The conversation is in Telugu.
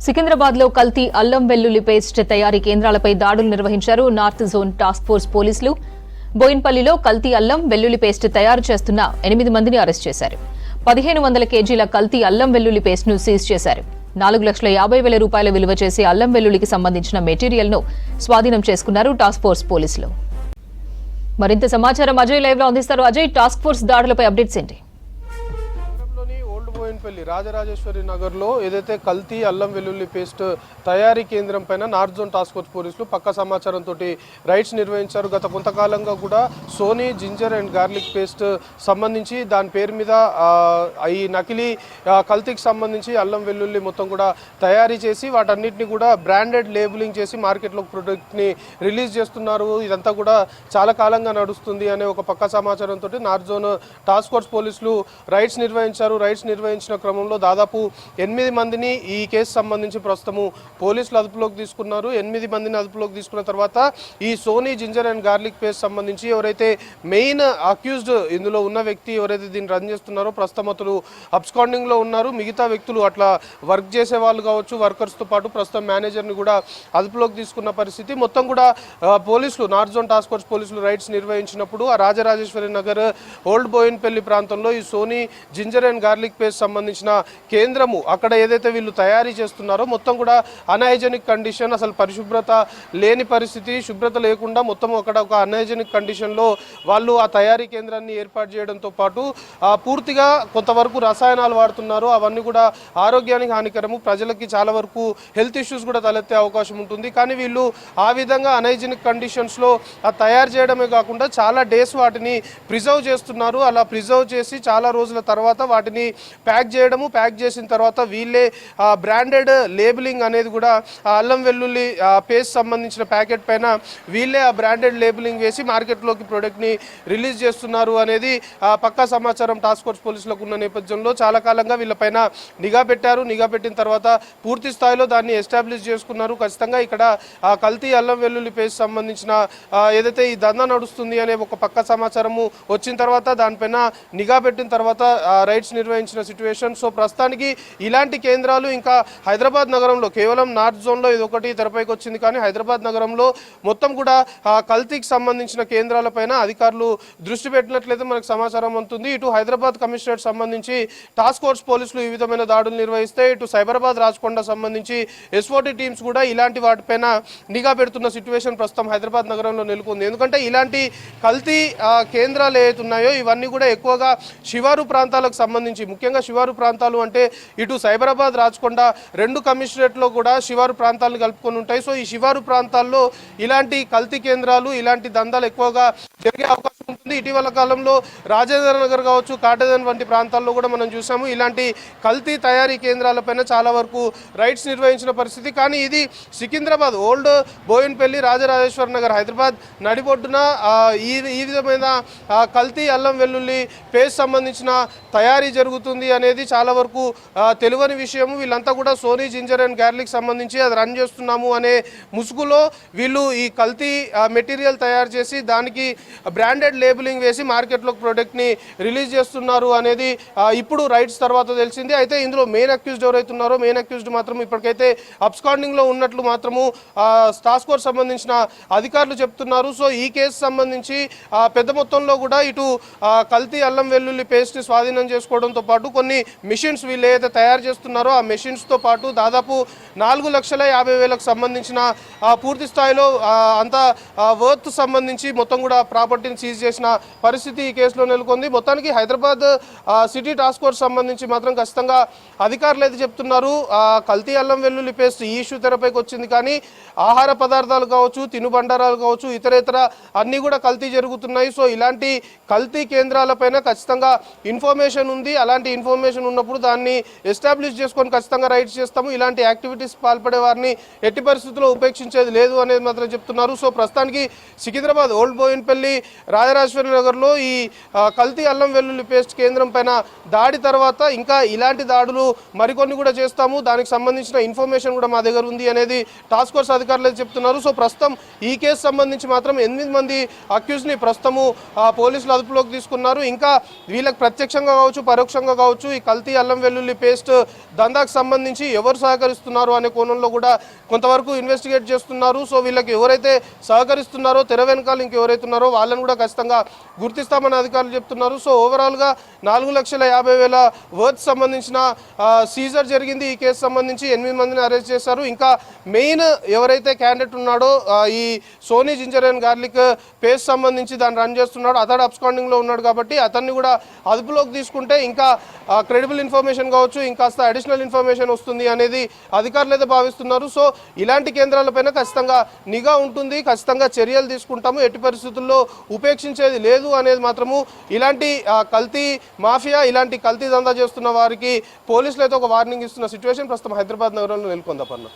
సికింద్రాబాద్ లో కల్తీ అల్లం వెల్లుల్లి పేస్ట్ తయారీ కేంద్రాలపై దాడులు నిర్వహించారు నార్త్ జోన్ టాస్క్ ఫోర్స్ పోలీసులు. బోయిన్పల్లిలో కల్తీ అల్లం వెల్లుల్లి పేస్ట్ తయారు చేస్తున్న 8 మందిని అరెస్ట్ చేశారు. 1500 కేజీల కల్తీ అల్లం వెల్లుల్లి పేస్ట్ ను సీజ్ చేశారు. 4,50,000 రూపాయల విలువ చేసే అల్లం వెల్లుల్లికి సంబంధించిన మెటీరియల్ ను స్వాధీనం చేసుకున్నారు టాస్క్ ఫోర్స్ పోలీసులు. మరింత సమాచారం అజయ్ లైవ్ లో అందిస్తారు. అజయ్, టాస్క్ ఫోర్స్ దాడులపై అప్డేట్స్ ఏంటి? బోయిన్పల్లి రాజరాజేశ్వరి నగర్ లో ఏదైతే కల్తీ అల్లం వెల్లుల్లి పేస్ట్ తయారీ కేంద్రం పైన నార్త్ జోన్ టాస్క్ ఫోర్స్ పోలీసులు పక్క సమాచారంతో రైడ్స్ నిర్వహించారు. గత కొంతకాలంగా కూడా Sony ginger and garlic paste సంబంధించి దాని పేరు మీద ఈ నకిలీ కల్తీకి సంబంధించి అల్లం వెల్లుల్లి మొత్తం కూడా తయారీ చేసి వాటన్నిటిని కూడా బ్రాండెడ్ లేబులింగ్ చేసి మార్కెట్లో ప్రొడక్ట్ని రిలీజ్ చేస్తున్నారు. ఇదంతా కూడా చాలా కాలంగా నడుస్తుంది అనే ఒక పక్క సమాచారంతో నార్త్ జోన్ టాస్క్ ఫోర్స్ పోలీసులు రైడ్స్ నిర్వహించారు. రైడ్స్ నిర్వహించిన క్రమంలో దాదాపు 8 మందిని ఈ కేసు సంబంధించి ప్రస్తుతము పోలీసులు అదుపులోకి తీసుకున్నారు. 8 మందిని అదుపులోకి తీసుకున్న తర్వాత ఈ Sony ginger and garlic paste సంబంధించి ఎవరైతే మెయిన్ అక్యూజ్డ్ ఇందులో ఉన్న వ్యక్తి ఎవరైతే దీన్ని రన్ చేస్తున్నారో ప్రస్తుతం అతను అబ్స్కాండింగ్ లో ఉన్నారు. మిగతా వ్యక్తులు అట్లా వర్క్ చేసే వాళ్ళు కావచ్చు, వర్కర్స్తో పాటు ప్రస్తుతం మేనేజర్ని కూడా అదుపులోకి తీసుకున్న పరిస్థితి. మొత్తం కూడా పోలీసులు నార్త్ జోన్ టాస్క్ ఫోర్స్ పోలీసులు రైడ్స్ నిర్వహించినప్పుడు ఆ రాజరాజేశ్వరి నగర్ ఓల్డ్ బోయిన్పల్లి ప్రాంతంలో ఈ Sony ginger and garlic paste సంబంధించిన కేంద్రము అక్కడ ఏదైతే వీళ్ళు తయారీ చేస్తున్నారో మొత్తం కూడా అన్హైజెనిక్ కండిషన్, అసలు పరిశుభ్రత లేని పరిస్థితి, శుభ్రత లేకుండా మొత్తం అక్కడ ఒక అన్హైజెనిక్ కండిషన్లో వాళ్ళు ఆ తయారీ కేంద్రాన్ని ఏర్పాటు చేయడంతో పాటు పూర్తిగా కొంతవరకు రసాయనాలు వాడుతున్నారు. అవన్నీ కూడా ఆరోగ్యానికి హానికరము, ప్రజలకి చాలా వరకు హెల్త్ ఇష్యూస్ కూడా తలెత్తే అవకాశం ఉంటుంది. కానీ వీళ్ళు ఆ విధంగా అన్హైజెనిక్ కండిషన్స్లో తయారు చేయడమే కాకుండా చాలా డేస్ వాటిని ప్రిజర్వ్ చేస్తున్నారు. అలా ప్రిజర్వ్ చేసి చాలా రోజుల తర్వాత వాటిని ప్యాక్ చేయడము, ప్యాక్ చేసిన తర్వాత వీళ్ళే బ్రాండెడ్ లేబులింగ్ అనేది కూడా అల్లం వెల్లుల్లి పేస్ట్ సంబంధించిన ప్యాకెట్ పైన వీళ్ళే ఆ బ్రాండెడ్ లేబులింగ్ వేసి మార్కెట్లోకి ప్రోడక్ట్ని రిలీజ్ చేస్తున్నారు అనేది పక్కా సమాచారం టాస్క్ ఫోర్స్ పోలీసులకు ఉన్న నేపథ్యంలో చాలా కాలంగా వీళ్ళపైన నిఘా పెట్టారు. నిఘా పెట్టిన తర్వాత పూర్తి స్థాయిలో దాన్ని ఎస్టాబ్లిష్ చేసుకున్నారు. ఖచ్చితంగా ఇక్కడ కల్తీ అల్లం వెల్లుల్లి పేస్ట్ సంబంధించిన ఏదైతే ఈ దందా నడుస్తుంది అనే ఒక పక్క సమాచారము వచ్చిన తర్వాత దానిపైన నిఘా పెట్టిన తర్వాత రైడ్స్ నిర్వహించిన సిచ్యువేషన్. సో ప్రస్తుతానికి ఇలాంటి కేంద్రాలు ఇంకా హైదరాబాద్ నగరంలో కేవలం నార్త్ జోన్లో ఇది ఒకటి తెరపైకి వచ్చింది. కానీ హైదరాబాద్ నగరంలో మొత్తం కూడా కల్తీకి సంబంధించిన కేంద్రాలపైన అధికారులు దృష్టి పెట్టినట్లయితే మనకు సమాచారం అందుతుంది. ఇటు హైదరాబాద్ కమిషనరేట్ సంబంధించి టాస్క్ ఫోర్స్ పోలీసులు ఈ విధమైన దాడులు నిర్వహిస్తే ఇటు సైబరాబాద్ రాచకొండ సంబంధించి ఎస్ఓటీ టీమ్స్ కూడా ఇలాంటి వాటిపైన నిఘా పెడుతున్న సిచ్యువేషన్ ప్రస్తుతం హైదరాబాద్ నగరంలో నెలకొంది. ఎందుకంటే ఇలాంటి కల్తీ కేంద్రాలు ఏవైతే ఉన్నాయో ఇవన్నీ కూడా ఎక్కువగా శివారు ప్రాంతాలకు సంబంధించి, ముఖ్యంగా శివారు ప్రాంతాలు అంటే ఇటు సైబరాబాద్ రాచకొండ 2 కమిషనరేట్లో కూడా శివారు ప్రాంతాలను కలుపుకొని ఉంటాయి. సో ఈ శివారు ప్రాంతాల్లో ఇలాంటి కల్తీ కేంద్రాలు, ఇలాంటి దందాలు ఎక్కువగా జరిగే అవకాశం ఉంటుంది. ఇటీవల కాలంలో రాజేంద్ర నగర్ కావచ్చు, కాటేదన్ వంటి ప్రాంతాల్లో కూడా మనం చూసాము ఇలాంటి కల్తీ తయారీ కేంద్రాలపైన చాలా వరకు రైడ్స్ నిర్వహించిన పరిస్థితి. కానీ ఇది సికింద్రాబాద్ ఓల్డ్ బోయిన్పల్లి రాజరాజేశ్వర నగర్ హైదరాబాద్ నడిబొడ్డున ఈ విధమైన కల్తీ అల్లం వెల్లుల్లి పేస్ట్ సంబంధించిన తయారీ జరుగుతుంది అనేది చాలా వరకు తెలియని విషయము. వీళ్ళంతా కూడా సోనీ జింజర్ అండ్ గార్లిక్ సంబంధించి అది రన్ చేస్తున్నాము అనే ముసుగులో వీళ్ళు ఈ కల్తీ మెటీరియల్ తయారు చేసి దానికి బ్రాండెడ్ లేబులింగ్ వేసి మార్కెట్లో ప్రోడక్ట్ని రిలీజ్ చేస్తున్నారు అనేది ఇప్పుడు రైడ్స్ తర్వాత తెలిసింది. అయితే ఇందులో మెయిన్ అక్యూజ్డ్ ఎవరైతే ఉన్నారో మెయిన్ అక్యూజ్డ్ మాత్రం ఇప్పటికైతే అబ్స్కాండింగ్లో ఉన్నట్లు మాత్రము టాస్క్ ఫోర్స్ సంబంధించిన అధికారులు చెప్తున్నారు. సో ఈ కేసు సంబంధించి పెద్ద మొత్తంలో కూడా ఇటు కల్తీ అల్లం వెల్లుల్లి పేస్ట్ని స్వాధీనం చేసుకోవడంతో పాటు కొన్ని మిషన్స్ వీళ్ళు ఏదైతే తయారు చేస్తున్నారో ఆ మెషిన్స్తో పాటు దాదాపు 4,50,000కు సంబంధించిన పూర్తి స్థాయిలో అంతా వర్త్ సంబంధించి మొత్తం కూడా ప్రాపర్టీని సీజ్ చేసిన పరిస్థితి ఈ కేసులో నెలకొంది. మొత్తానికి హైదరాబాద్ సిటీ టాస్క్ ఫోర్స్ సంబంధించి మాత్రం ఖచ్చితంగా అధికారులు అయితే చెప్తున్నారు కల్తీ అల్లం వెల్లుల్లి పేస్ట్ ఈ ఇష్యూ తెరపైకి వచ్చింది. కానీ ఆహార పదార్థాలు కావచ్చు, తినుబండారాలు కావచ్చు, ఇతరేతర అన్నీ కూడా కల్తీ జరుగుతున్నాయి. సో ఇలాంటి కల్తీ కేంద్రాలపైన ఖచ్చితంగా ఇన్ఫర్మేషన్ ఉంది. అలాంటి ఇన్ఫర్మేషన్ ఉన్నప్పుడు దాన్ని ఎస్టాబ్లిష్ చేసుకొని ఖచ్చితంగా రైడ్స్ చేస్తాము. ఇలాంటి యాక్టివిటీస్ పాల్పడే వారిని ఎట్టి పరిస్థితుల్లో ఉపేక్షించేది లేదు అనేది మాత్రం చెప్తున్నారు. సో ప్రస్తుతానికి సికింద్రాబాద్ ఓల్డ్ బోయిన్పల్లి రాజరాజ రాజేశ్వరి నగర్లో ఈ కల్తీ అల్లం వెల్లుల్లి పేస్ట్ కేంద్రం పైన దాడి తర్వాత ఇంకా ఇలాంటి దాడులు మరికొన్ని కూడా చేస్తాము, దానికి సంబంధించిన ఇన్ఫర్మేషన్ కూడా మా దగ్గర ఉంది అనేది టాస్క్ ఫోర్స్ అధికారులు చెప్తున్నారు. సో ప్రస్తుతం ఈ కేసు సంబంధించి మాత్రం 8 మంది అక్యూజ్ని ప్రస్తుతము పోలీసులు అదుపులోకి తీసుకున్నారు. ఇంకా వీళ్ళకి ప్రత్యక్షంగా కావచ్చు పరోక్షంగా కావచ్చు ఈ కల్తీ అల్లం వెల్లుల్లి పేస్ట్ దందాకు సంబంధించి ఎవరు సహకరిస్తున్నారు అనే కోణంలో కూడా కొంతవరకు ఇన్వెస్టిగేట్ చేస్తున్నారు. సో వీళ్ళకి ఎవరైతే సహకరిస్తున్నారో తెర వెనకాల ఇంకెవరైతే ఉన్నారో వాళ్ళని కూడా ఖచ్చితంగా గుర్తిస్తామని అధికారులు చెప్తున్నారు. సో ఓవరాల్గా 4,50,000 వర్త్ సంబంధించిన సీజర్ జరిగింది. ఈ కేసు సంబంధించి 8 మందిని అరెస్ట్ చేశారు. ఇంకా మెయిన్ ఎవరైతే క్యాండిడేట్ ఉన్నాడో ఈ Sony ginger and garlic paste సంబంధించి దాన్ని రన్ చేస్తున్నాడు, అతడు అబ్స్కాండింగ్లో ఉన్నాడు కాబట్టి అతన్ని కూడా అదుపులోకి తీసుకుంటే ఇంకా క్రెడిబుల్ ఇన్ఫర్మేషన్ కావచ్చు ఇంకాస్త అడిషనల్ ఇన్ఫర్మేషన్ వస్తుంది అనేది అధికారులు అయితే భావిస్తున్నారు. సో ఇలాంటి కేంద్రాలపైన ఖచ్చితంగా నిఘా ఉంటుంది, ఖచ్చితంగా చర్యలు తీసుకుంటాము, ఎట్టి పరిస్థితుల్లో ఉపేక్షించేది లేదు అనేది మాత్రము ఇలాంటి కల్తీ మాఫియా ఇలాంటి కల్తీ దందా చేస్తున్న వారికి పోలీసులు అయితే ఒక వార్నింగ్ ఇస్తున్న సిచ్యువేషన్ ప్రస్తుతం హైదరాబాద్ నగరంలో నెలకొందపన్న.